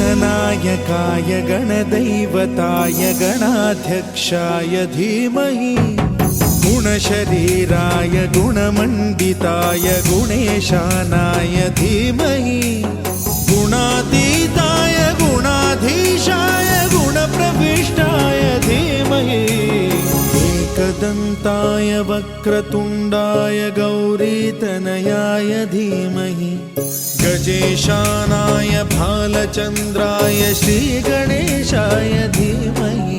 गणनायकाय गणदैवताय गणाध्यक्षाय धीमहि गुणशरीराय गुणमण्डिताय गुणेशानाय धीमहि गुणातीताय गुणाधीशाय गुणप्रविष्टाय धीमहि एकदन्ताय वक्रतुण्डाय गौरीतनयाय धीमहि गजेशानाय भालचन्द्राय श्रीगणेशाय धीमहि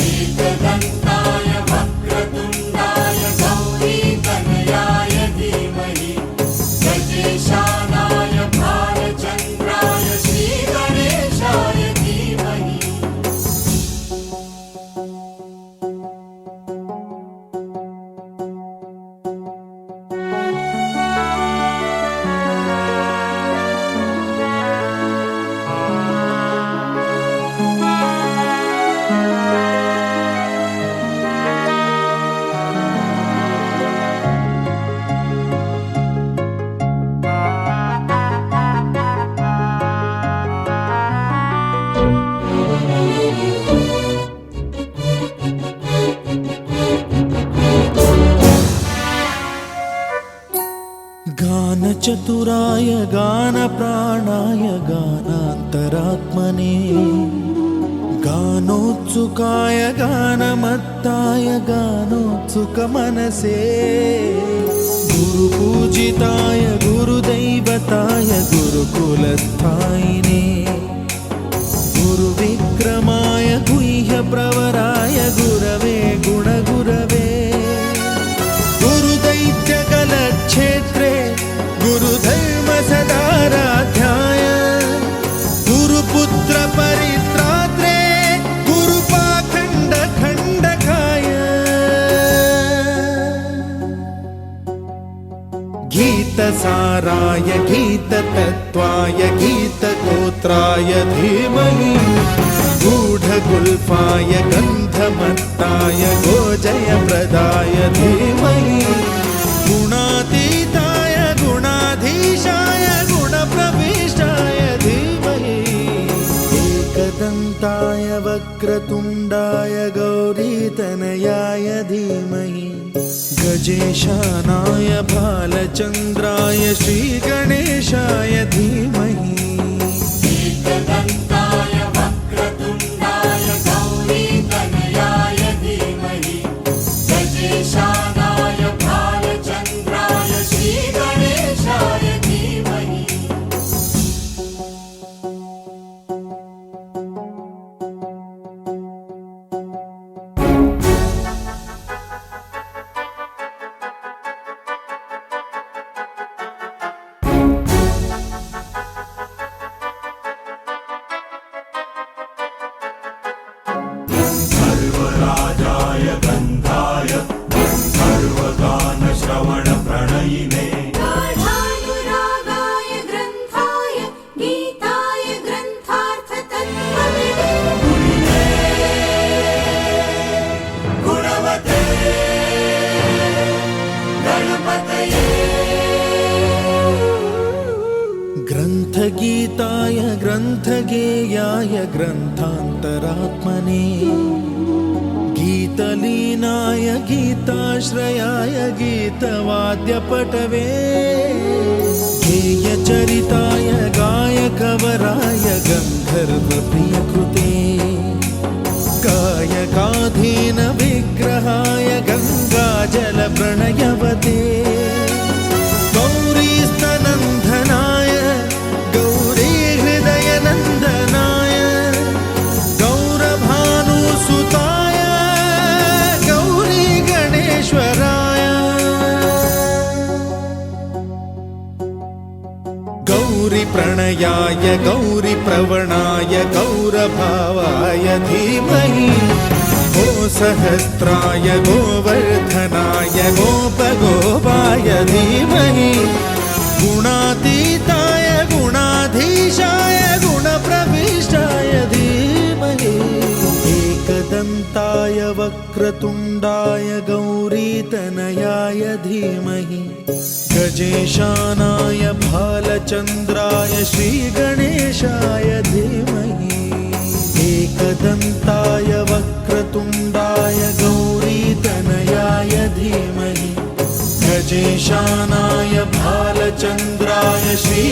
एकदन्ताय वक्रतुण्डाय गौरीतनयाय धीमहि गजेशानाय भालचन्द्राय श्रीगणेशाय धीमहि गानचतुराय गानप्राणाय गानान्तरात्मने गानोत्सुकाय गानमत्ताय गानोत्सुकमनसे गुरुपूजिताय गुरुदैवताय गुरुकुलस्थायिने गुरुविक्रमाय गुह्यप्रवराय गुरवे गुणगुरवे गुरुदैत्यकलक्षेत्रे गुरुधर्मसदाराध्याय गुरुपुत्र परित्रात्रे गुरुपाखण्डखण्डकाय गीतसाराय गीततत्त्वाय गीतगोत्राय धीमहि गूढगुल्फाय गन्धमत्ताय गोजयप्रदाय धीमहि गुणातीताय गुणाधीशाय गुणप्रविष्टाय धीमहि एकदन्ताय वक्रतुण्डाय गौरीतनयाय धीमहि गजेशानाय भालचन्द्राय श्रीगणेशाय धीमहि एकदन्ताय वक्रतुण्डाय गौरीतनयाय धीमहि गजेशानाय भालचन्द्राय श्रीगणेशाय धीमहि सर्वराजाय गन्धाय सर्वगानश्रवणप्रणयिने गाढानुरागाय ग्रन्थाय गीताय ग्रन्थार्थतत्त्वविदे गुणवते गणपतये ग्रन्थगीताय ग्रन्थगेयाय ग्रन्थान्तरात्मने गीतलीनाय गीताश्रयाय गीतवाद्यपटवे गेयचरिताय गायकवराय गन्धर्वप्रियकृते वल्लभाय गङ्गाजलप्रणयवते गौरीस्तनन्दनाय गौरीहृदयनन्दनाय गौरभानुसुताय गौरीगणेश्वराय गौरीप्रणयाय गौरीप्रवणाय गौरभावाय धीमहि गो सहस्राय गोवर्धनाय गोपगोपाय धीमहि गुणातीताय गुणाधीशाय गुणप्रविष्टाय धीमहि एकदन्ताय वक्रतुण्डाय गौरीतनयाय धीमहि गजेशानाय भालचन्द्राय श्रीगणेशाय धीमहि एकदन्ताय वक्रतुण्डाय गौरीतनयाय धीमहि गजेशानाय भालचन्द्राय श्री